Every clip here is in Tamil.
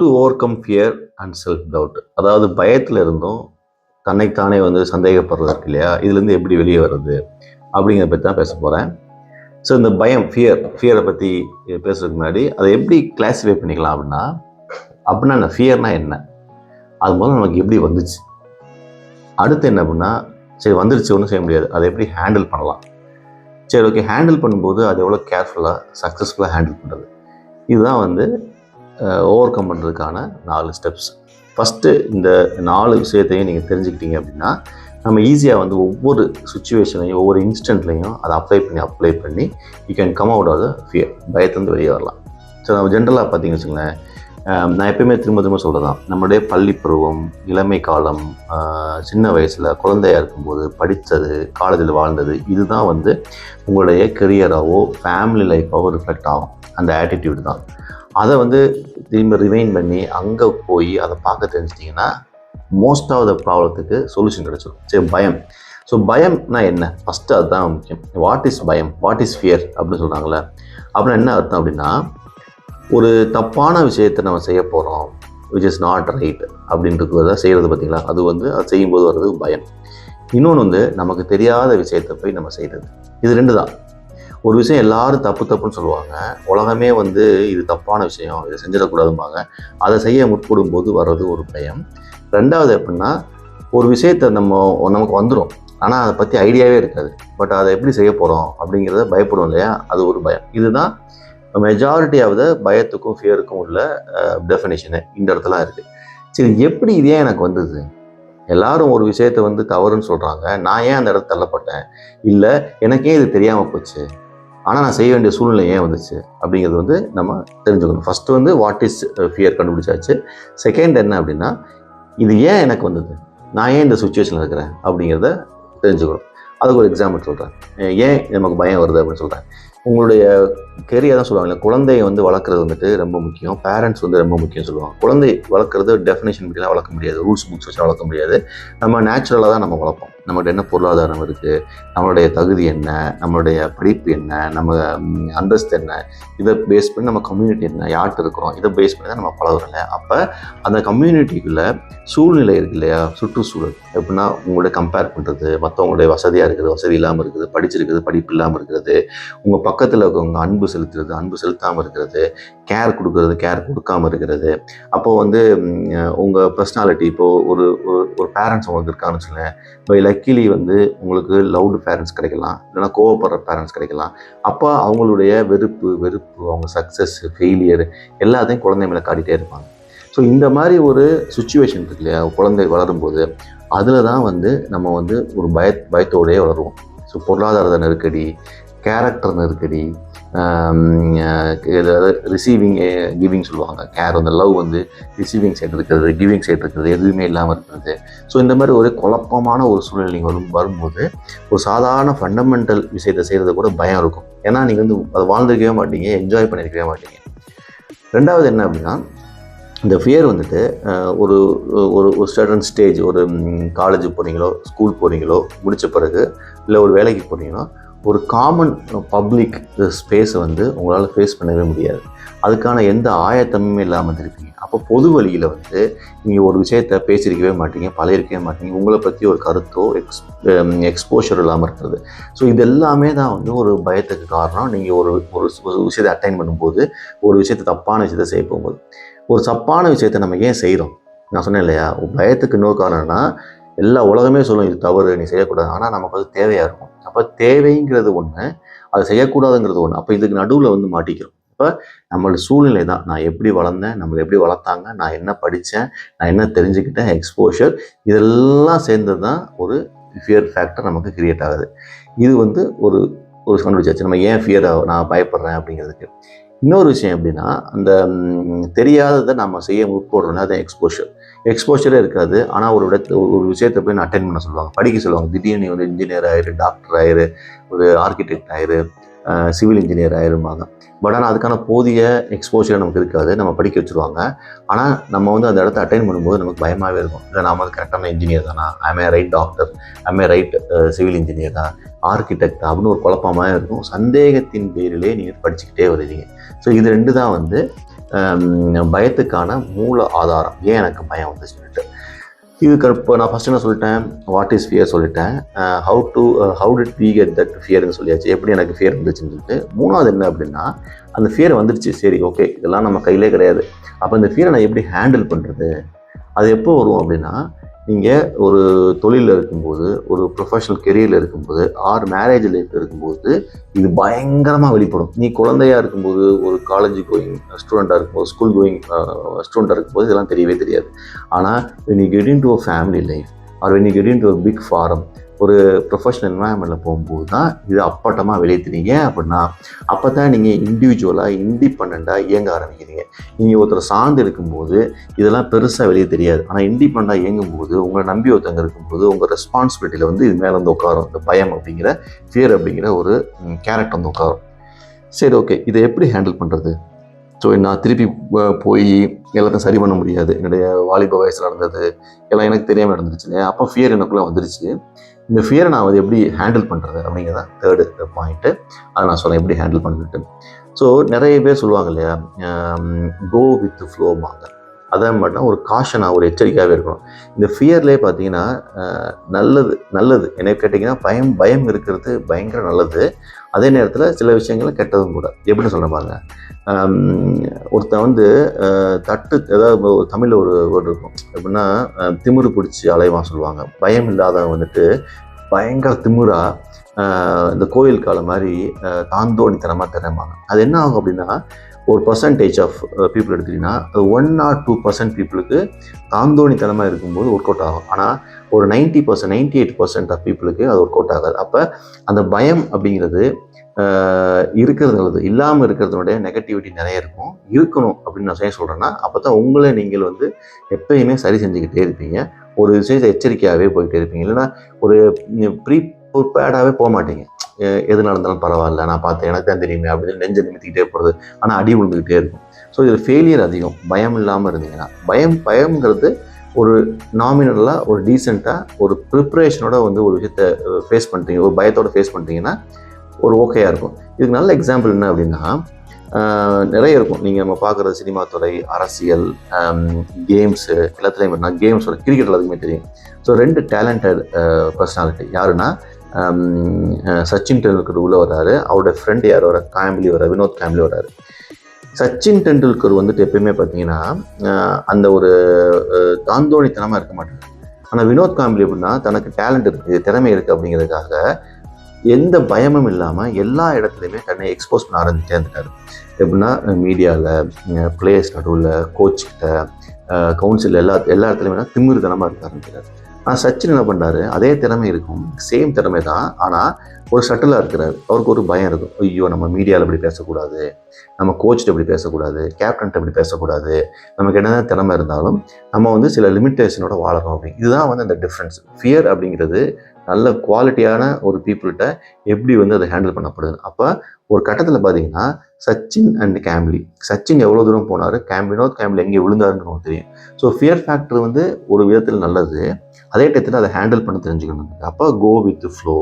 To over come fear and self doubt. அதாவது பயத்தில் இருந்தும் தன்னைத்தானே சந்தேகப்படுறது இருக்கு இல்லையா, இதுலேருந்து எப்படி வெளியே வர்றது அப்படிங்கிறத பற்றி தான் பேச போகிறேன். ஸோ இந்த பயம், ஃபியரை பற்றி பேசுறதுக்கு முன்னாடி அதை எப்படி கிளாஸிஃபை பண்ணிக்கலாம் அப்படின்னா என்ன ஃபியர்னா என்ன, அது முதல்ல நமக்கு எப்படி வந்துச்சு, அடுத்து என்ன அப்படின்னா சரி வந்துருச்சு ஒன்றும் செய்ய முடியாது, அதை எப்படி ஹேண்டில் பண்ணலாம். சரி ஓகே, ஹேண்டில் பண்ணும்போது அது எவ்வளோ கேர்ஃபுல்லாக சக்ஸஸ்ஃபுல்லாக ஹேண்டில் பண்ணுறது, இதுதான் ஓவர் கம் பண்ணுறதுக்கான 4 ஸ்டெப்ஸ். ஃபஸ்ட்டு இந்த 4 விஷயத்தையும் நீங்கள் தெரிஞ்சுக்கிட்டீங்க அப்படின்னா நம்ம ஈஸியாக ஒவ்வொரு சுச்சுவேஷனையும் ஒவ்வொரு இன்ஸ்டன்ட்லையும் அதை அப்ளை பண்ணி you can come out of the fear, பயத்துலேருந்து வெளியே வரலாம். ஸோ நம்ம ஜென்ரலாக பார்த்தீங்கன்னு வச்சுங்களேன், நான் எப்பயுமே திரும்ப சொல்கிறதான், நம்மளுடைய பள்ளி பருவம், இளமை காலம், சின்ன வயசில் குழந்தையாக இருக்கும்போது படித்தது, காலேஜில் வாழ்ந்தது, இதுதான் உங்களுடைய கெரியராகவோ ஃபேமிலி லைஃபாகவோ ரிஃப்ளெக்ட் ஆகும். அந்த ஆட்டிடியூட் தான். அதை திரும்ப ரிமைன் பண்ணி அங்கே போய் அதை பார்க்க தெரிஞ்சிட்டிங்கன்னா மோஸ்ட் ஆஃப் த ப்ராப்ளத்துக்கு சொல்யூஷன் கிடச்சிடும். சரி, பயம். ஸோ பயம்னா என்ன, ஃபஸ்ட்டு அதுதான் முக்கியம். வாட் இஸ் பயம், வாட் இஸ் ஃபியர் அப்படின்னு சொல்கிறாங்களே, அப்படின்னா என்ன அர்த்தம் அப்படின்னா, ஒரு தப்பான விஷயத்தை நம்ம செய்ய போகிறோம், விச் இஸ் நாட் ரைட் அப்படின்றத செய்கிறது பார்த்திங்களா, அது அது செய்யும்போது வர்றது பயம். இன்னொன்று நமக்கு தெரியாத விஷயத்தை போய் நம்ம செய்கிறது. இது 2 தான். ஒரு விஷயம் எல்லாரும் தப்புன்னு சொல்லுவாங்க, உலகமே இது தப்பான விஷயம், இதை செஞ்சிடக்கூடாதும்பாங்க. அதை செய்ய முற்படும் போது வர்றது ஒரு பயம். 2வது எப்படின்னா, ஒரு விஷயத்தை நமக்கு வந்துடும், ஆனால் அதை பற்றி ஐடியாவே இருக்காது, பட் அதை எப்படி செய்ய போகிறோம் அப்படிங்கிறத பயப்படும் இல்லையா, அது ஒரு பயம். இதுதான் மெஜாரிட்டி ஆஃப் த பயத்துக்கும் ஃபியருக்கும் உள்ள டெஃபினேஷனு இந்த இடத்துல இருக்குது. சரி, எப்படி இதே எனக்கு வந்தது, எல்லாரும் ஒரு விஷயத்தை தவறுன்னு சொல்கிறாங்க, நான் ஏன் அந்த இடத்துல தள்ளப்பட்டேன், இல்லை எனக்கே இது தெரியாமல் போச்சு, ஆனால் நான் செய்ய வேண்டிய சூழ்நிலை ஏன் வந்துச்சு அப்படிங்கிறது நம்ம தெரிஞ்சுக்கணும். ஃபஸ்ட்டு வாட் இஸ் ஃபியர் கண்டுபிடிச்சாச்சு. செகண்ட் என்ன அப்படின்னா, இது ஏன் எனக்கு வந்தது, நான் ஏன் இந்த சுச்சுவேஷனில் இருக்கிறேன் அப்படிங்கிறத தெரிஞ்சுக்கணும். அதுக்கு ஒரு எக்ஸாம்பிள் சொல்கிறேன், ஏன் நமக்கு பயம் வருது அப்படின்னு சொல்கிறேன். உங்களுடைய கெரியர் தான் சொல்லுவாங்க, குழந்தையை வளர்க்குறது ரொம்ப முக்கியம், பேரண்ட்ஸ் ரொம்ப முக்கியம் சொல்லுவாங்க. குழந்தை வளர்க்குறது டெஃபினேஷன் பற்றிலாம் வளர்க்க முடியாது, ரூல்ஸ் புக்ஸ் வச்சு வளர்க்க முடியாது. நம்ம நேச்சுரலாக தான் நம்ம வளர்ப்போம். நம்மகிட்ட என்ன பொருளாதாரம் இருக்குது, நம்மளுடைய தகுதி என்ன, நம்மளுடைய படிப்பு என்ன, நம்ம அந்தஸ்து என்ன, இதை பேஸ் பண்ணி நம்ம கம்யூனிட்டி என்ன, யார்கிட்ட இருக்கிறோம், இதை பேஸ் பண்ணி தான் நம்ம பழகுறோம் இல்லையா. அப்போ அந்த கம்யூனிட்டிக்குள்ளே சூழ்நிலை இருக்குது இல்லையா, சுற்றுச்சூழல் எப்படின்னா உங்களுடைய கம்பேர் பண்ணுறது, மற்றவங்களுடைய வசதியாக இருக்குது, வசதி இல்லாமல் இருக்குது, படிச்சிருக்குது, படிப்பு இல்லாமல் இருக்கிறது, உங்கள் பக்கத்தில் இருக்கவங்க அன்பு செலுத்துறது, அன்பு செலுத்தாமல் இருக்கிறது, கேர் கொடுக்கறது, கேர் கொடுக்காமல் இருக்கிறது. அப்போது உங்கள் பர்சனாலிட்டி, இப்போது ஒரு பேரண்ட்ஸ் உங்களுக்கு இருக்கான்னு வச்சுக்கோங்களேன், இப்போ லக்கிலி உங்களுக்கு லவுடு பேரண்ட்ஸ் கிடைக்கலாம், இல்லைனா கோவப்படுற பேரண்ட்ஸ் கிடைக்கலாம். அப்போ அவங்களுடைய வெறுப்பு, அவங்க சக்ஸஸ், ஃபெயிலியர் எல்லாத்தையும் குழந்தை மேலே காட்டிகிட்டே இருப்பாங்க. ஸோ இந்த மாதிரி ஒரு சுச்சுவேஷன் இருக்கு இல்லையா, குழந்தை வளரும்போது அதில் தான் நம்ம ஒரு பயத்தோடையே வளருவோம். ஸோ பொருளாதார நெருக்கடி, கேரக்டர் நெருக்கடி, ரிசீவிங் கிவிங் சொல்லுவாங்க, கேர் லவ் ரிசீவிங் சைடு இருக்கிறது, கிவிங் சைடு இருக்கிறது, எதுவுமே இல்லாமல் இருக்கிறது. ஸோ இந்த மாதிரி ஒரு குழப்பமான ஒரு சூழ்நிலை வரும்போது ஒரு சாதாரண ஃபண்டமெண்டல் விஷயத்தை செய்கிறது கூட பயம் இருக்கும். ஏன்னா நீங்கள் அதை வாழ்ந்துருக்கவே மாட்டீங்க, என்ஜாய் பண்ணியிருக்கவே மாட்டீங்க. 2வது என்ன அப்படின்னா, இந்த ஃபியர் ஒரு ஒரு சர்டன் ஸ்டேஜ், ஒரு காலேஜ் போகிறீங்களோ, ஸ்கூல் போகிறீங்களோ, முடித்த பிறகு இல்லை ஒரு வேலைக்கு போகிறீங்களோ, ஒரு காமன் பப்ளிக் ஸ்பேஸை உங்களால் ஃபேஸ் பண்ணவே முடியாது. அதுக்கான எந்த ஆயத்தமுமே இல்லாமல் இருப்பீங்க. அப்போ பொது வழியில் நீங்கள் ஒரு விஷயத்தை பேசியிருக்கவே மாட்டீங்க, பழகிருக்கவே மாட்டீங்க, உங்களை பற்றி ஒரு கருத்தோ எக்ஸ்போஷர் இல்லாமல் இருக்கிறது. ஸோ இது எல்லாமே தான் ஒரு பயத்துக்கு காரணம். நீங்கள் ஒரு விஷயத்தை அட்டைன் பண்ணும்போது, ஒரு விஷயத்தை தப்பான விஷயத்தை செய்ய போகும்போது, ஒரு தப்பான விஷயத்தை நம்ம ஏன் செய்கிறோம், நான் சொன்னேன் இல்லையா, பயத்துக்கு இன்னொரு காரணம்னா, எல்லா உலகமே சொல்லும் இது தவறு, நீ செய்யக்கூடாது, ஆனால் நமக்கு அது தேவையாக இருக்கும். அப்போ தேவைங்கிறது ஒன்று, அது செய்யக்கூடாதுங்கிறது ஒன்று. அப்போ இதுக்கு நடுவில் மாட்டிக்கிறோம். இப்போ நம்மளோட சூழ்நிலை தான், நான் எப்படி வளர்ந்தேன், நம்மளை எப்படி வளர்த்தாங்க, நான் என்ன படித்தேன், நான் என்ன தெரிஞ்சுக்கிட்டேன், எக்ஸ்போஷர், இதெல்லாம் சேர்ந்தது தான் ஒரு ஃபியர் ஃபேக்டர் நமக்கு கிரியேட் ஆகுது. இது ஒரு ஒரு கண்டுபிடிச்சாச்சு நம்ம ஏன் நான் பயப்படுறேன் அப்படிங்கிறதுக்கு. இன்னொரு விஷயம் எப்படின்னா, அந்த தெரியாததை நம்ம செய்ய முற்படுறோம்னா அது எக்ஸ்போஷரே இருக்காது. ஆனால் ஒரு விஷயத்தை போய் நான் அட்டென்ட் பண்ண சொல்லுவாங்க, படிக்க சொல்லுவாங்க. திடீர்னு நீ இன்ஜினியர் ஆயிரு, டாக்டர் ஆயிரு, ஒரு ஆர்கிடெக்ட் ஆயிரு, சிவில் இன்ஜினியர் ஆயிருப்பாங்க. பட் ஆனால் அதுக்கான போதிய எக்ஸ்போஷர் நமக்கு இருக்காது, நம்ம படிக்க வச்சுருவாங்க. ஆனால் நம்ம அந்த இடத்த அட்டைன் பண்ணும்போது நமக்கு பயமாகவே இருக்கும், இல்லை நாம கரெக்டான இன்ஜினியர் தானா, I'm a right doctor, I'm a right civil engineer தான், ஆர்கிடெக்ட் அப்படின்னு ஒரு குழப்பமாக இருக்கும். சந்தேகத்தின் பேரிலே நீங்கள் படிச்சுக்கிட்டே வருவீங்க. ஸோ இது 2 தான் பயத்துக்கான மூல ஆதாரம், ஏன் எனக்கு பயம் வந்து சொல்லிட்டு. இதுக்கு இப்போ நான் ஃபஸ்ட்டு என்ன சொல்லிட்டேன், வாட் இஸ் ஃபியர் சொல்லிட்டேன், how did we get that ஃபியர்னு சொல்லியாச்சு, எப்படி எனக்கு ஃபியர் வந்துச்சுன்னு சொல்லிட்டு. மூணாவது என்ன அப்படின்னா, அந்த ஃபியர் வந்துருச்சு, சரி ஓகே இதெல்லாம் நம்ம கையிலே கிடையாது, அப்போ இந்த ஃபியரை நான் எப்படி ஹேண்டில் பண்ணுறது. அது எப்போ வரும் அப்படின்னா, நீங்கள் ஒரு தொழிலில் இருக்கும்போது, ஒரு ப்ரொஃபஷனல் கெரியரில் இருக்கும்போது, மேரேஜ் லைஃப்பில் இருக்கும்போது இது பயங்கரமாக வெளிப்படும். நீ குழந்தையாக இருக்கும்போது, ஒரு காலேஜ் கோயிங் ஸ்டூடெண்ட்டாக இருக்கும்போது, ஸ்கூல் கோயிங் ஸ்டூடெண்ட்டாக இருக்கும்போது இதெல்லாம் தெரியவே தெரியாது. ஆனால் when you get into a family life or when you get into a big forum, ஒரு ப்ரொஃபஷனல் என்வாயன்மெண்ட்டில் போகும்போது தான் இது அப்பட்டமாக வெளியே தெரியுங்க. அப்படின்னா அப்போ தான் நீங்கள் இண்டிவிஜுவலாக இண்டிபெண்ட்டாக இயங்க ஆரம்பிக்கிறீங்க. நீங்கள் ஒருத்தர் சார்ந்து இருக்கும்போது இதெல்லாம் பெருசாக வெளியே தெரியாது. ஆனால் இண்டிபெண்ட்டாக இயங்கும்போது, உங்களை நம்பி ஒருத்தங்க இருக்கும்போது, உங்கள் ரெஸ்பான்சிபிலிட்டியில் வந்து இது மேலே வந்து உட்காரும். இந்த பயம் அப்படிங்கிற, ஃபியர் அப்படிங்கிற ஒரு கேரக்டர் வந்து உட்காரும். சரி ஓகே, இதை எப்படி ஹேண்டில் பண்ணுறது? ஸோ நான் திருப்பி போய் எல்லாத்தையும் சரி பண்ண முடியாது. என்னுடைய வாலிப வயசில் நடந்தது எல்லாம் எனக்கு தெரியாமல் நடந்துருச்சு இல்லையா. அப்போ ஃபியர் எனக்குள்ளே வந்துருச்சு. இந்த ஃபியரை நான் வந்து எப்படி ஹேண்டில் பண்ணுறது அப்படிங்கிறதான் தேர்டு பாயிண்ட்டு. அதை நான் சொல்கிறேன் எப்படி ஹேண்டில் பண்ணிட்டு. ஸோ நிறைய பேர் சொல்லுவாங்க இல்லையா, கோ வித் ஃப்ளோவாங்க. அதை மட்டும் ஒரு காஷனாக, ஒரு எச்சரிக்கையாகவே இருக்கணும். இந்த ஃபியர்லேயே பார்த்தீங்கன்னா நல்லது என்ன கேட்டிங்கன்னா, பயம் இருக்கிறது பயங்கர நல்லது. அதே நேரத்தில் சில விஷயங்கள் கெட்டதும் கூட. எப்படின்னு சொல்ல பாருங்க, ஒருத்தன் வந்து ஏதாவது ஒரு தமிழில் ஒரு வேர்டு இருக்கும், எப்படின்னா திமிரு பிடிச்சி அலைவான் சொல்லுவாங்க. பயம் இல்லாதவன் வந்துட்டு பயங்கர திமிரா இந்த கோயில் காலம் மாதிரி தாந்தோணித்தனமாக திறமாங்க. அது என்ன ஆகும் அப்படின்னா, ஒரு பர்சன்டேஜ் ஆஃப் பீப்புள் எடுத்துக்கிட்டிங்கன்னா, அது 1 or 2% பீப்புளுக்கு தாந்தோணித்தனமாக இருக்கும்போது ஒர்க் அவுட் ஆகும். ஆனால் ஒரு 90%, 98% ஆஃப் பீப்புளுக்கு அது ஒர்க் அவுட் ஆகாது. அப்போ அந்த பயம் அப்படிங்கிறது இருக்கிறது நல்லது. இல்லாமல் இருக்கிறதுனுடைய நெகட்டிவிட்டி நிறைய இருக்கும். இருக்கணும் அப்படின்னு நான் சொல்கிறேன்னா, அப்போ தான் உங்களை நீங்கள் வந்து எப்பயுமே சரி செஞ்சுக்கிட்டே இருப்பீங்க. ஒரு விஷயத்தை எச்சரிக்கையாகவே போயிட்டே இருப்பீங்க. இல்லைன்னா ஒரு ப்ரிப்பேர்டாகவே போக மாட்டீங்க. எது நடந்தாலும் பரவாயில்ல, நான் பார்த்தேன், எனக்கு தான் தெரியுமே அப்படின்னு நெஞ்சை நிமித்திக்கிட்டே போகிறது. ஆனால் அடி விழுந்துக்கிட்டே இருக்கும். ஸோ இதில் ஃபெயிலியர் அதிகம். பயம் இல்லாமல் இருந்தீங்கன்னா, பயம்ங்கிறது ஒரு நாமினலாக, ஒரு டீசெண்டாக, ஒரு ப்ரிப்ரேஷனோட வந்து ஒரு விஷயத்தை ஃபேஸ் பண்ணுறீங்க, ஒரு பயத்தோடு ஃபேஸ் பண்ணுறீங்கன்னா ஒரு ஓகேயாக இருக்கும். இதுக்கு நல்ல எக்ஸாம்பிள் என்ன அப்படின்னா, நிறைய இருக்கும். நீங்கள் நம்ம பார்க்குறது சினிமா துறை, அரசியல், கேம்ஸு எல்லாத்துலேயும் என்ன, கேம்ஸோட கிரிக்கெட் எல்லாத்துக்குமே தெரியும். ஸோ 2 டேலண்டட் பர்சனாலிட்டி யாருன்னா, சச்சின் டெண்டுல்கர் உள்ளே வர்றாரு, அவரோட ஃப்ரெண்டு யார் வர, வினோத் காம்ப்ளி வர்றாரு. சச்சின் டெண்டுல்கர் வந்துட்டு எப்பயுமே பார்த்தீங்கன்னா அந்த ஒரு தாந்தோணித்தனமாக இருக்க மாட்டாங்க. ஆனால் வினோத் காம்ப்ளி எப்படின்னா, தனக்கு டேலண்ட் இருக்குது, திறமை இருக்குது அப்படிங்கிறதுக்காக எந்த பயமும் இல்லாமல் எல்லா இடத்துலையுமே தன்னை எக்ஸ்போஸ் பண்ண ஆரம்பிச்சே இருந்துட்டார். எப்படின்னா மீடியாவில், பிளேயர்ஸ் நடுவில், கோச்சிக்கிட்ட, கவுன்சில் எல்லா இடத்துலையுமே திமிருத்தனமாக இருக்க ஆரம்பிக்கிறார். ஆனால் சச்சின் என்ன பண்ணுறாரு, அதே திறமை இருக்கும், சேம் திறமை தான், ஆனால் ஒரு ஷட்டிலாக இருக்கிறார். அவருக்கு ஒரு பயம் இருக்கும், ஐயோ நம்ம மீடியாவில் இப்படி பேசக்கூடாது, நம்ம கோச்சிட்ட இப்படி பேசக்கூடாது, கேப்டன்ட்ட இப்படி பேசக்கூடாது, நமக்கு என்னதான் திறமை இருந்தாலும் நம்ம வந்து சில லிமிட்டேஷனோட வாழறோம் அப்படின்னு. இதுதான் வந்து அந்த டிஃப்ரென்ஸ். ஃபியர் அப்படிங்கிறது நல்ல குவாலிட்டியான ஒரு பீப்புள்கிட்ட எப்படி வந்து அதை ஹேண்டில் பண்ணப்படுது. அப்போ ஒரு கட்டத்தில் பார்த்தீங்கன்னா, சச்சின் அண்ட் காம்ப்ளி, சச்சின் எவ்வளோ தூரம் போனார், வினோத் காம்ப்ளி எங்கே விழுந்தாருன்னு நமக்கு தெரியும். ஸோ ஃபியர் ஃபேக்டர் வந்து ஒரு விதத்தில் நல்லது, அதே டயத்தில் அதை ஹேண்டில் பண்ண தெரிஞ்சுக்கணும். அப்போ கோ வித் ஃப்ளோ.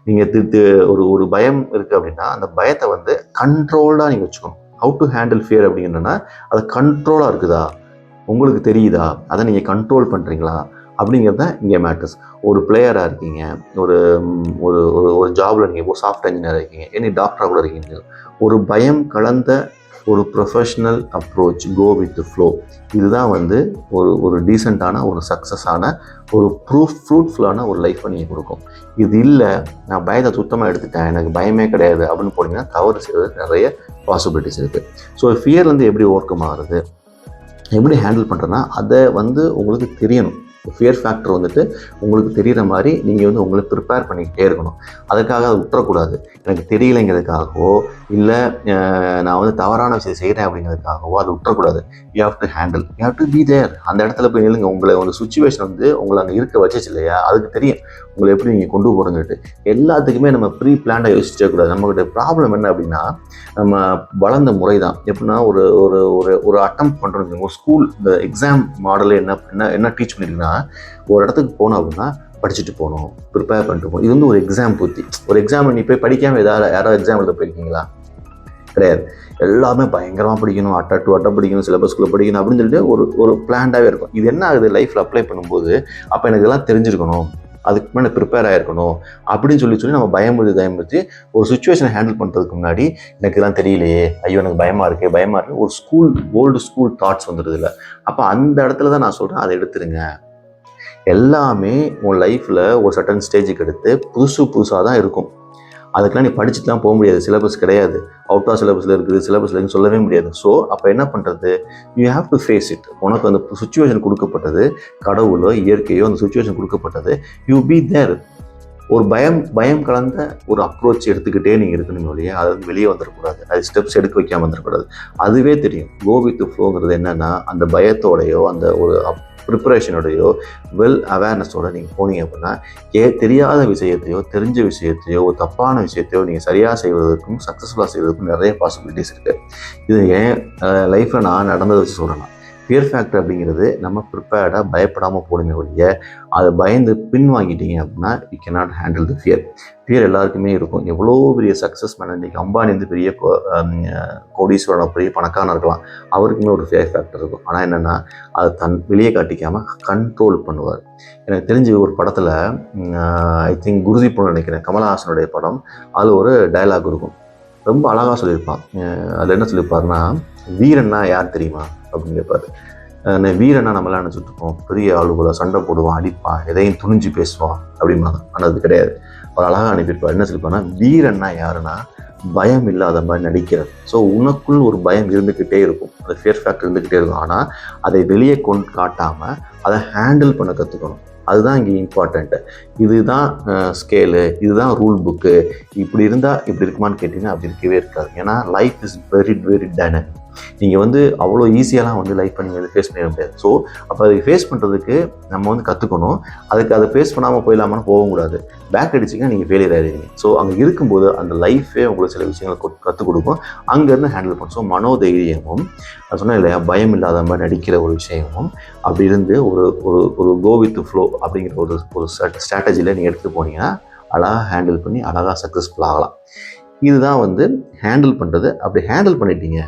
நீங்கள் ஒரு பயம் இருக்குது அப்படின்னா, அந்த பயத்தை வந்து கண்ட்ரோல்டாக நீங்கள் வச்சுக்கணும். ஹவு டு ஹேண்டில் ஃபியர் அப்படிங்கன்னா, அது கண்ட்ரோலாக இருக்குதா, உங்களுக்கு தெரியுதா, அதை நீங்கள் கண்ட்ரோல் பண்ணுறீங்களா அப்படிங்கிறது தான் இங்கே மேட்டர்ஸ். ஒரு பிளேயராக இருக்கீங்க, ஒரு ஒரு ஒரு ஜாபில் இருக்கீங்க, ஒரு சாஃப்ட்வேர் இன்ஜினியராக இருக்கீங்க, இனி டாக்டராக கூட இருக்கீங்க, ஒரு பயம் கலந்த ஒரு professional approach, go with flow, இதுதான் வந்து ஒரு டீசெண்டான, ஒரு சக்ஸஸான, ஒரு ஃப்ரூட்ஃபுல்லான ஒரு லைஃப்பை நீங்கள் கொடுக்கும். இது இல்லை, நான் பயத்தை சுத்தமாக எடுத்துட்டேன், எனக்கு பயமே கிடையாது அப்படின்னு போனீங்கன்னா தவறு செய்வது நிறைய பாசிபிலிட்டிஸ் இருக்குது. ஸோ ஃபியர்லேருந்து எப்படி ஓவர் கம் ஆகுறது, எப்படி ஹேண்டில் பண்ணுறேன்னா, அதை வந்து உங்களுக்கு தெரியணும். ஃபியர் ஃபேக்டர் வந்துட்டு உங்களுக்கு தெரிகிற மாதிரி நீங்கள் வந்து உங்களை ப்ரிப்பேர் பண்ணிக்கிட்டே இருக்கணும். அதுக்காக அதை விட்டுறக்கூடாது. எனக்கு தெரியலைங்கிறதுக்காகவோ, இல்லை நான் வந்து தவறான விஷயம் செய்கிறேன் அப்படிங்கிறதுக்காகவோ அதை விட்டுறக்கூடாது. You have to handle, you have to be there. அந்த இடத்துல போய் நில்லுங்க. உங்களை ஒரு சுச்சுவேஷன் வந்து உங்களை அங்கே இருக்க வச்சிச்சு இல்லையா, அதுக்கு தெரியும் உங்களை எப்படி நீங்கள் கொண்டு போகிறோங்கிட்டு. எல்லாத்துக்குமே நம்ம ப்ரீ பிளான்டாக யோசிச்சே கூடாது. நம்மகிட்ட ப்ராப்ளம் என்ன அப்படின்னா, நம்ம வளர்ந்த முறை தான். எப்படின்னா ஒரு ஒரு ஒரு அட்டெம்ப்ட் பண்ணுறோம். ஒரு ஸ்கூல் இந்த எக்ஸாம் மாடலே என்ன டீச் பண்ணியிருக்குன்னா, ஒரு இடத்துக்கு போனோம் அப்படின்னா படிச்சுட்டு போகணும், ப்ரிப்பேர் பண்ணிட்டு போகணும். இது வந்து ஒரு எக்ஸாம் பூர்த்தி. ஒரு எக்ஸாம் நீ போய் படிக்காமல் யாராவது எக்ஸாம் எழுத போயிருக்கீங்களா? கிடையாது. எல்லாமே பயங்கரமாக படிக்கணும், அட்டை படிக்கணும், சிலபஸ்குள்ளே படிக்கணும் அப்படின்னு சொல்லிட்டு ஒரு பிளான்டாகவே இருக்கும். இது என்ன ஆகுது லைஃப்பில் அப்ளை பண்ணும்போது, அப்போ எனக்கு இதெல்லாம் தெரிஞ்சிருக்கணும், அதுக்கு முன்னாடி ப்ரிப்பேர் ஆகிருக்கணும் அப்படின்னு சொல்லி நம்ம பயமுறுத்தி ஒரு சுச்சுவேஷனை ஹேண்டில் பண்ணுறதுக்கு முன்னாடி எனக்கு இதெல்லாம் தெரியலையே, ஐயோ எனக்கு பயமாக இருக்கு ஒரு ஓல்டு ஸ்கூல் தாட்ஸ் வந்துடுது இல்லை. அப்போ அந்த இடத்துல தான் நான் சொல்கிறேன், அதை எடுத்துருங்க. எல்லாமே உன் லைஃப்பில் ஒரு சர்டன் ஸ்டேஜுக்கு எடுத்து புதுசாக தான் இருக்கும். அதுக்கெலாம் நீ படிச்சுட்டுலாம் போக முடியாது, சிலபஸ் கிடையாது, அவுட் ஆஃப் சிலபஸில் இருக்குது, சிலபஸில் இருக்குன்னு சொல்லவே முடியாது. ஸோ அப்போ என்ன பண்ணுறது, you have to face it. உனக்கு அந்த சுச்சுவேஷன் கொடுக்கப்பட்டது, கடவுளோ இயற்கையோ அந்த சுச்சுவேஷன் கொடுக்கப்பட்டது, யூ பி தேர். ஒரு பயம் கலந்த ஒரு அப்ரோச் எடுத்துக்கிட்டே நீங்கள் இருக்கணும் இல்லையா, அது வந்து வெளியே வந்துடக்கூடாது, அது ஸ்டெப்ஸ் எடுக்க வைக்காமல் வந்துடக்கூடாது. அதுவே தெரியும். கோ வித் ஃப்ளோங்கிறது என்னென்னா, அந்த பயத்தோடையோ அந்த ஒரு ப்ரிப்பரேஷனோடையோ வெல் அவேர்னஸோட நீங்கள் போனீங்க அப்படின்னா தெரியாத விஷயத்தையோ தெரிஞ்ச விஷயத்தையோ ஒரு தப்பான விஷயத்தையோ நீங்கள் சரியாக செய்வதற்கும் சக்ஸஸ்ஃபுல்லாக செய்வதற்கும் நிறைய பாசிபிலிட்டிஸ் இருக்குது. இது ஏன் லைஃப்பில் நான் நடந்ததை வச்சு சொல்கிறேன்னா, ஃபியர் ஃபேக்டர் அப்படிங்கிறது நம்ம ப்ரிப்பேர்டாக பயப்படாமல் போடுமே ஒழிய அதை பயந்து பின் வாங்கிட்டீங்க அப்படின்னா you cannot handle the fear. Fear எல்லாருக்குமே இருக்கும். எவ்வளோ பெரிய சக்ஸஸ் மேன், இன்றைக்கி அம்பானி வந்து பெரிய கோடீஸ்வரன், பெரிய பணக்காரனாக இருக்கலாம், அவருக்குமே ஒரு ஃபியர் ஃபேக்டர் இருக்கும். ஆனால் என்னென்னா அதை வெளியே காட்டிக்காமல் கண்ட்ரோல் பண்ணுவார். எனக்கு தெரிஞ்சு ஒரு படத்தில் ஐ திங்க் குருதி போன்னு நினைக்கிறேன், கமலஹாசனுடைய படம், அதில் ஒரு டயலாக் இருக்கும், ரொம்ப அழகாக சொல்லியிருப்பான். அதில் என்ன சொல்லியிருப்பாருன்னா, வீரன்னா யார் தெரியுமா அப்படின்னு கேட்பாரு. வீரன்னா நம்மளாம் நினச்சிட்ருப்போம் பெரிய ஆளுகளை சண்டை போடுவான், அடிப்பான், எதையும் துணிஞ்சு பேசுவான் அப்படிம்பாங்க. ஆனால் அது கிடையாது. அவர் அழகாக அனுப்பியிருப்பார். என்ன சொல்லியிருப்பாருன்னா, வீரன்னா யாருன்னா பயம் இல்லாத மாதிரி நடிக்கிறது. ஸோ உனக்குள் ஒரு பயம் இருந்துக்கிட்டே இருக்கும், அந்த ஃபியர் ஃபேக்டர் இருந்துக்கிட்டே இருக்கும். ஆனால் அதை வெளியே கொண்டு காட்டாமல் அதை ஹேண்டில் பண்ண கற்றுக்கணும். அதுதான் இங்கே இம்பார்ட்டண்ட்டு. இதுதான் ஸ்கேலு, இதுதான் ரூல் புக்கு, இப்படி இருந்தால் இப்படி இருக்குமான்னு கேட்டிங்கன்னா அப்படி இருக்கவே இருக்காது. ஏன்னா life is very very dynamic. நீங்கள் வந்து அவ்வளோ ஈஸியாலாம் வந்து லைஃப்பை நீங்கள் வந்து ஃபேஸ் பண்ண முடியாது. ஸோ அப்போ அதை ஃபேஸ் பண்ணுறதுக்கு நம்ம வந்து கற்றுக்கணும். அதுக்கு அதை ஃபேஸ் பண்ணாமல் போயிடலாமான்னு போகக்கூடாது. பேக் அடிச்சிங்கன்னா நீங்கள் ஃபெயிலியர் ஆகிடுவீங்க. ஸோ அங்கே இருக்கும்போது அந்த லைஃபே உங்களுக்கு சில விஷயங்களை கற்றுக் கொடுக்கும், அங்கேருந்து ஹேண்டில் பண்ணும். ஸோ மனோதைரியமும் நான் சொன்னேன் இல்லையா, பயம் இல்லாத மாதிரி நடிக்கிற ஒரு விஷயமும் அப்படி இருந்து ஒரு கோ வித் ஃப்ளோ அப்படிங்கிற ஒரு ஸ்ட்ராட்டஜியில் நீங்கள் எடுத்துகிட்டு போனீங்கன்னா அழகாக ஹேண்டில் பண்ணி அழகாக சக்ஸஸ்ஃபுல் ஆகலாம். இதுதான் வந்து ஹேண்டில் பண்ணுறது. அப்படி ஹேண்டில் பண்ணிட்டீங்க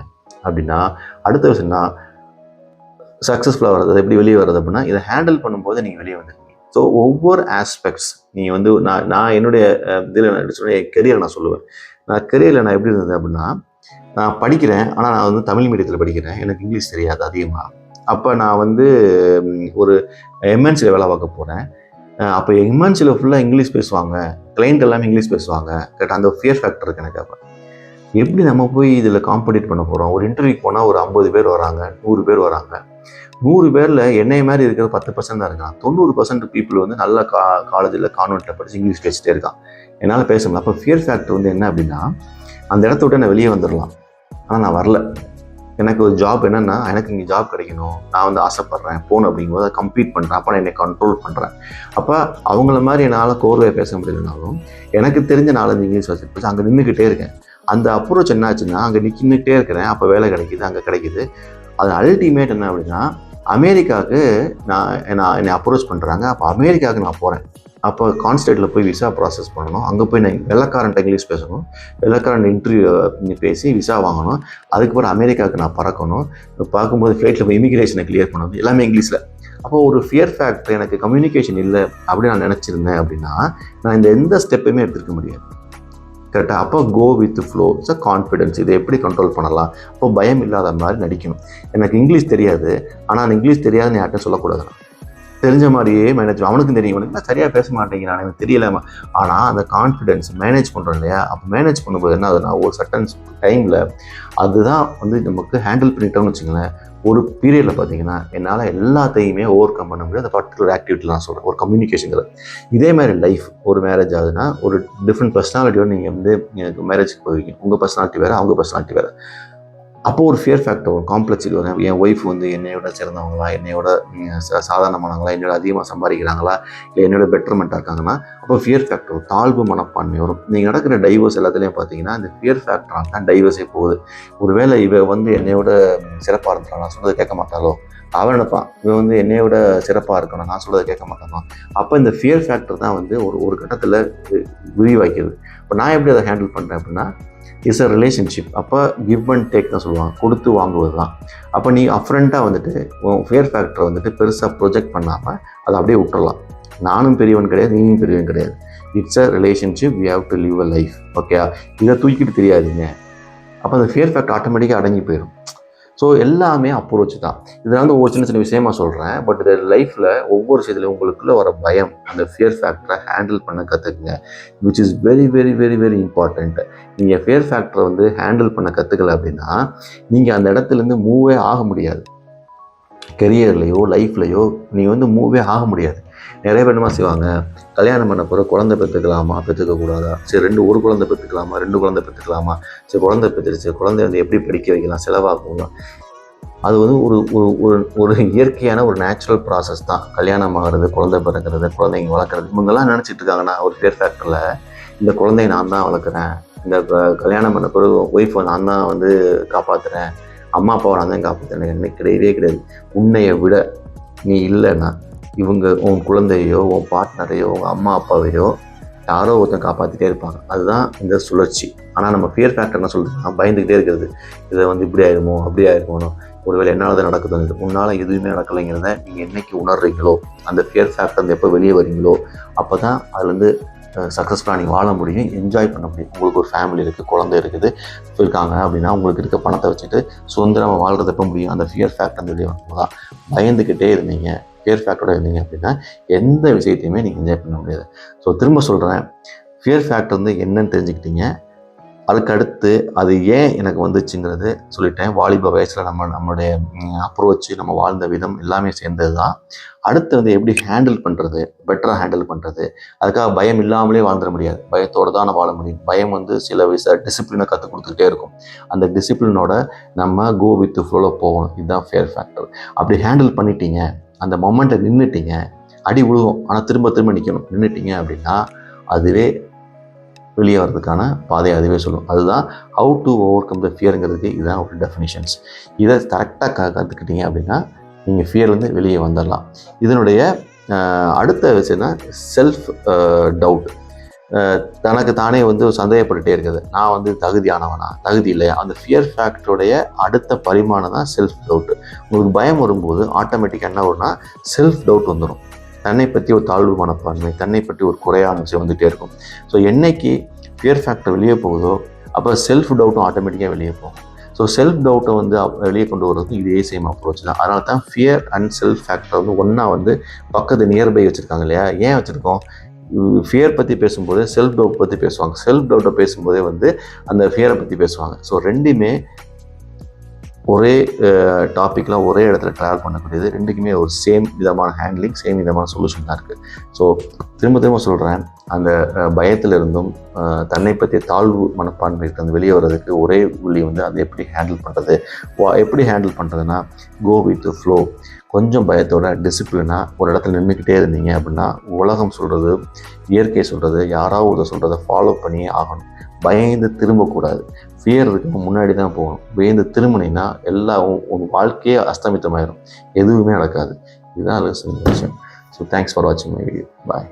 அப்படின்னா அடுத்த விஷயம்னா சக்ஸஸ்ஃபுல்லாக வர்றது. அது எப்படி வெளியே வர்றது அப்படின்னா, இதை ஹேண்டில் பண்ணும்போது நீங்கள் வெளியே வந்துருக்கீங்க. ஸோ ஒவ்வொரு ஆஸ்பெக்ட்ஸ் நீங்கள் வந்து நான் என்னுடைய இதில் என் கெரியரை நான் சொல்லுவேன். நான் கெரியரில் நான் எப்படி இருந்தது அப்படின்னா, நான் படிக்கிறேன், ஆனால் நான் வந்து தமிழ் மீடியத்தில் படிக்கிறேன், எனக்கு இங்கிலீஷ் தெரியாது அதிகமாக. அப்போ நான் வந்து ஒரு எம்என்சியில் வேலை பார்க்க போகிறேன். அப்போ எம்என்சியில் ஃபுல்லாக இங்கிலீஷ் பேசுவாங்க, கிளைண்ட் எல்லாமே இங்கிலீஷ் பேசுவாங்க. கரெக்டாக அந்த ஃபியர் ஃபேக்டர் இருக்குது எனக்கு. அப்போ எப்படி நம்ம போய் இதில் காம்படிட் பண்ண போகிறோம்? ஒரு இன்டர்வியூக்கு போனால் ஒரு 50 பேர் வராங்க, 100 பேர் வராங்க. 100 பேரில் என்னைய மாதிரி இருக்கிற 10% தான் இருக்கான். 90% பீப்புள் வந்து நல்ல காலேஜில் கான்வென்ட்டில் படித்து இங்கிலீஷ் பேசிட்டே இருக்கான். என்னால் பேச முடியல. அப்போ ஃபியர் ஃபேக்டர் வந்து என்ன அப்படின்னா, அந்த இடத்த விட்டு நான் வெளியே வந்துடலாம், ஆனால் நான் வரல. எனக்கு ஒரு ஜாப் என்னென்னா, எனக்கு இங்கே ஜாப் கிடைக்கணும், நான் வந்து ஆசைப்பட்றேன், போகணும் அப்படிங்கும்போது அதை கம்ப்ளீட் பண்ணுறேன். அப்போ நான் என்னை கண்ட்ரோல் பண்ணுறேன். அப்போ அவங்கள மாதிரி என்னால் கோர்வையாக பேச முடியலனாலும் எனக்கு தெரிஞ்ச 4-5 இங்கிலீஷ் வச்சுட்டு அங்கே நின்றுக்கிட்டே இருக்கேன். அந்த அப்ரோச் என்ன ஆச்சுன்னா, அங்கே நின்றுக்கிட்டே இருக்கிறேன், அப்போ வேலை கிடைக்கிது, அங்கே கிடைக்கிது. அது அல்டிமேட் என்ன அப்படின்னா, அமெரிக்காவுக்கு என்னை அப்ரோச் பண்ணுறாங்க. அப்போ அமெரிக்காவுக்கு நான் போகிறேன். அப்போ கான்ஸ்டேட்டில் போய் விசா ப்ராசஸ் பண்ணணும். அங்கே போய் நான் வெள்ளைக்காரன்ட்ட இங்கிலீஷ் பேசணும், வெள்ளைக்காரன் இன்டர்வியூ பேசி விசா வாங்கணும். அதுக்கப்புறம் அமெரிக்காவுக்கு நான் பறக்கணும். பார்க்கும்போது ஃப்ளைட்டில் போய் இமிக்ரேஷனை கிளியர் பண்ணணும், எல்லாமே இங்கிலீஷில். அப்போ ஒரு ஃபியர் ஃபேக்டர், எனக்கு கம்யூனிகேஷன் இல்லை அப்படின்னு நான் நினச்சிருந்தேன் அப்படின்னா நான் இந்த எந்த ஸ்டெப்பையுமே எடுத்துருக்க முடியாது. கரெக்டாக. அப்போ கோ வித் ஃப்ளோ, கான்ஃபிடென்ஸ். இதை எப்படி கண்ட்ரோல் பண்ணலாம்? அப்போ பயம் இல்லாத மாதிரி நடிக்கணும். எனக்கு இங்கிலீஷ் தெரியாது, ஆனால் இங்கிலீஷ் தெரியாதுன்னு யார்கிட்ட சொல்லக்கூடாது. தெரிஞ்ச மாதிரியே மேனேஜ், அவனுக்கும் தெரியும், நான் சரியாக பேச மாட்டேங்கிறான், எனக்கு தெரியலாமா. ஆனால் அந்த கான்ஃபிடென்ஸ் மேனேஜ் பண்ணுறோம் இல்லையா, அப்போ மேனேஜ் பண்ணும்போது என்ன ஆகுதுன்னா, ஒரு சர்டன் டைமில் அதுதான் வந்து நமக்கு ஹேண்டில் பண்ணிட்டோம்னு வச்சுங்களேன். ஒரு பீரியடில் பார்த்தீங்கன்னா என்னால் எல்லாத்தையுமே ஓவர் கம் பண்ண முடியாது. அந்த பர்டிகுலர் ஆக்டிவிட்டி நான் சொல்கிறேன், ஒரு கம்யூனிகேஷனுங்கிறது. இதே மாதிரி லைஃப், ஒரு மேரேஜ் ஆகுதுன்னா ஒரு டிஃப்ரெண்ட் பர்சனாலிட்டியோடு நீங்கள் வந்து மேரேஜுக்கு போவீங்க. உங்கள் பர்சனாலிட்டி வேறு, அவங்க பர்சனாலிட்டி வேறு. அப்போது ஒரு ஃபியர் ஃபேக்டர், ஒரு காம்ப்ளெக்ஸிட்டி வரும். என் ஒய்ஃப் வந்து என்னையோட சிறந்தவங்களா, என்னையோட சாதாரணமானவங்களா, என்னோட அதிகமாக சம்பாதிக்கிறாங்களா, இல்லை என்னோட பெட்டர்மெண்ட்டாக இருக்காங்கன்னா, அப்போ ஃபியர் ஃபேக்டர், தாழ்வு மனப்பான்மை வரும். நீங்கள் நடக்கிற டைவர்ஸ் எல்லாத்துலேயும் பார்த்தீங்கன்னா இந்த ஃபியர் ஃபேக்டராக தான் டைவர்ஸே போகுது. ஒருவேளை இவ வந்து என்னையோட சிறப்பாக இருந்தாலும் நான் சொல்கிறத கேட்க மாட்டாளோ, அவன் நினைப்பான் இவன் வந்து என்னையோட சிறப்பாக இருக்கணும், நான் சொல்கிறத கேட்க மாட்டானோ. அப்போ இந்த ஃபியர் ஃபேக்டர் தான் வந்து ஒரு கட்டத்தில் விரிவாக்கிடுது. இப்போ நான் எப்படி அதை ஹேண்டில் பண்ணுறேன் அப்படின்னா, இட்ஸ் அ ரிலேஷன்ஷிப். அப்போ கிவ் அண்ட் டேக் தான் சொல்லுவாங்க, கொடுத்து வாங்குவது தான். அப்போ நீ அஃப்ரண்ட்டாக வந்துட்டு உன் ஃபியர் ஃபேக்டரை வந்துட்டு பெருசாக ப்ரொஜெக்ட் பண்ணாமல் அதை அப்படியே விட்டுறலாம். நானும் பெரியவன் கிடையாது, நீயும் பெரியவன் கிடையாது. It's a relationship, we have to live a life. Okay, இதை தூக்கிட்டு தெரியாதுங்க. அப்போ அந்த ஃபியர் ஃபேக்டர் ஆட்டோமேட்டிக்காக அடங்கி போயிடும். ஸோ எல்லாமே அப்ரோச் தான். இதில் வந்து ஒவ்வொரு சின்ன சின்ன விஷயமா சொல்கிறேன். பட் இந்த லைஃப்பில் ஒவ்வொரு விஷயத்துலையும் உங்களுக்குள்ளே வர பயம், அந்த ஃபியர் ஃபேக்டரை ஹேண்டில் பண்ண கற்றுக்குங்க. Which is very very very very important. நீங்கள் ஃபியர் ஃபேக்டரை வந்து ஹேண்டில் பண்ண கற்றுக்கல அப்படின்னா நீங்கள் அந்த இடத்துலேருந்து மூவே ஆக முடியாது. கெரியர்லையோ லைஃப்லையோ நீங்கள் வந்து மூவே ஆக முடியாது. நிறைய பேர் என்ன செய்வாங்க, கல்யாணம் பண்ண பிறகு குழந்தை பெற்றுக்கலாமா பெற்றுக்கக்கூடாதா, சரி ஒரு குழந்தை பெற்றுக்கலாமா 2 குழந்தை பெற்றுக்கலாமா, சரி குழந்தை பெற்றுருச்சு, குழந்தைய வந்து எப்படி படிக்க வைக்கலாம், செலவாகும். அது வந்து ஒரு ஒரு ஒரு இயற்கையான ஒரு நேச்சுரல் ப்ராசஸ் தான். கல்யாணம் ஆகிறது, குழந்தை பிறக்கிறது, குழந்தைங்க வளர்க்குறது. இவங்கெல்லாம் நினச்சிட்டு இருக்காங்கன்னா ஒரு ஃபியர் ஃபேக்டரில் இந்த குழந்தைய நான் தான் வளர்க்குறேன், இந்த கல்யாணம் பண்ண பிறகு ஒய்ஃபை நான் தான் வந்து காப்பாற்றுறேன், அம்மா அப்பாவை நான் தான் காப்பாற்றுறேன். எனக்கு கிடையவே கிடையாது. உன்னையை விட நீ இல்லைன்னா இவங்க உன் குழந்தையோ உன் பார்ட்னரையோ உங்கள் அம்மா அப்பாவையோ யாரோ ஒருத்தன் காப்பாற்றிட்டே இருப்பாங்க. அதுதான் இந்த சுழற்சி. ஆனால் நம்ம ஃபியர் ஃபேக்டர் என்ன சொல்கிறோம்னா பயந்துக்கிட்டே இருக்கிறது. இதை வந்து இப்படி ஆயிருமோ அப்படி ஆயிருமோ, ஒருவேளை என்னால் தான் நடக்குதுன்னு. உன்னால் எதுவுமே நடக்கலைங்கிறத நீங்கள் என்றைக்கு உணர்றீங்களோ, அந்த ஃபியர் ஃபேக்டர் வந்து எப்போ வெளியே வரீங்களோ அப்போ தான் அதுலேருந்து சக்ஸஸ்ஃபுல்லாக நீங்கள் வாழ முடியும், என்ஜாய் பண்ண முடியும். உங்களுக்கு ஒரு ஃபேமிலி இருக்குது, குழந்தை இருக்குது இருக்காங்க அப்படின்னா உங்களுக்கு இருக்க பணத்தை வச்சுட்டு சுதந்திரமாக வாழ்கிறது எப்போ முடியும்? அந்த ஃபியர் ஃபேக்டர் வெளியே வரும்போது தான். பயந்துக்கிட்டே இருந்தீங்க, ஃபியர் ஃபேக்டரோட இருந்தீங்க அப்படின்னா எந்த விஷயத்தையுமே நீங்கள் என்ஜாய் பண்ண முடியாது. ஸோ திரும்ப சொல்கிறேன், ஃபியர் ஃபேக்டர் வந்து என்னன்னு தெரிஞ்சுக்கிட்டீங்க. அதுக்கடுத்து அது ஏன் எனக்கு வந்துச்சுங்கிறது சொல்லிட்டேன். வாலிப வயசில் நம்மளுடைய அப்ரோச்சு, நம்ம வாழ்ந்த விதம் எல்லாமே சேர்ந்தது தான். அடுத்து வந்து எப்படி ஹேண்டில் பண்ணுறது, பெட்டராக ஹேண்டில் பண்ணுறது. அதுக்காக பயம் இல்லாமலே வாழ்ந்துட முடியாது, பயத்தோடு தான் வாழ முடியும். பயம் வந்து சில டிசிப்ளினை கற்றுக் கொடுத்துக்கிட்டே இருக்கும். அந்த டிசிப்ளினோட நம்ம கோ வித் ஃப்ளோவில் போகணும். இதுதான் ஃபியர் ஃபேக்டர். அப்படி ஹேண்டில் பண்ணிட்டீங்க, அந்த மொமெண்ட்டை நின்றுட்டீங்க, அடி விழுகும் ஆனால் திரும்ப திரும்ப நிற்கணும். நின்றுட்டீங்க அப்படின்னா அதுவே வெளியே வர்றதுக்கான பாதையை அதுவே சொல்லும். அதுதான் how to overcome the ஃபியருங்கிறதுக்கு இதுதான் ஒரு டெஃபினிஷன்ஸ். இதை கரெக்டாக கற்றுக்கிட்டீங்க அப்படின்னா நீங்கள் ஃபியர்லேருந்து வெளியே வந்துடலாம். இதனுடைய அடுத்த விஷயம்னா செல்ஃப் டவுட். தனக்கு தானே வந்து சந்தேகப்பட்டுட்டே இருக்குது, நான் வந்து தகுதியானவனா தகுதி இல்லையா. அந்த ஃபியர் ஃபேக்டருடைய அடுத்த பரிமாணம் தான் செல்ஃப் டவுட். உங்களுக்கு பயம் வரும்போது ஆட்டோமேட்டிக்காக என்ன வரும்னா செல்ஃப் டவுட் வந்துடும். தன்னை பற்றி ஒரு தாழ்வு மனப்பான்மை, தன்னை பற்றி ஒரு குறையான விஷயம் வந்துகிட்டே இருக்கும். ஸோ என்னைக்கு ஃபியர் ஃபேக்டர் வெளியே போகுதோ அப்போ செல்ஃப் டவுட்டும் ஆட்டோமேட்டிக்காக வெளியே போகும். ஸோ செல்ஃப் டவுட்டை வந்து வெளியே கொண்டு வர்றதுக்கு இதே சேம் அப்ரோச் தான். அதனால தான் ஃபியர் அண்ட் செல்ஃப் ஃபேக்டர் வந்து ஒன்றா வந்து பக்கத்து நியர்பை வச்சுருக்காங்க இல்லையா. ஏன் வச்சுருக்கோம்? ஃபியர் பற்றி பேசும்போது செல்ஃப் டவுட் பற்றி பேசுவாங்க, செல்ஃப் டவுட்டை பேசும்போதே வந்து அந்த ஃபியரை பற்றி பேசுவாங்க. ஸோ ரெண்டுமே ஒரே டாப்பிக்கில் ஒரே இடத்துல ட்ராவல் பண்ணக்கூடியது. ரெண்டுக்குமே ஒரு சேம் விதமான ஹேண்ட்லிங், சேம் விதமான சொல்யூஷன் தான் இருக்குது. ஸோ திரும்ப திரும்ப சொல்கிறேன், அந்த பயத்திலிருந்தும் தன்னை பற்றிய தாழ்வு மனப்பான்மை அந்த வெளியே வர்றதுக்கு ஒரே வழி வந்து அதை எப்படி ஹேண்டில் பண்ணுறது. எப்படி ஹேண்டில் பண்ணுறதுன்னா கோ வித் ஃப்ளோ. கொஞ்சம் பயத்தோட டிசிப்ளினாக ஒரு இடத்துல நின்றுக்கிட்டே இருந்தீங்க அப்படின்னா உலகம் சொல்கிறது, இயற்கை சொல்கிறது, யாராவது சொல்கிறத ஃபாலோ பண்ணியே ஆகணும். பயந்து திரும்பக்கூடாது. ஃபியர் இருக்கு முன்னாடி தான் போகணும். பயந்து திரும்பினீங்கன்னா எல்லாம் உங்கள் வாழ்க்கையே அஸ்தமித்தமாயிடும், எதுவுமே நடக்காது. இதுதான் விஷயம். ஸோ தேங்க்ஸ் ஃபார் வாட்சிங் மை வீடியோ. பாய்.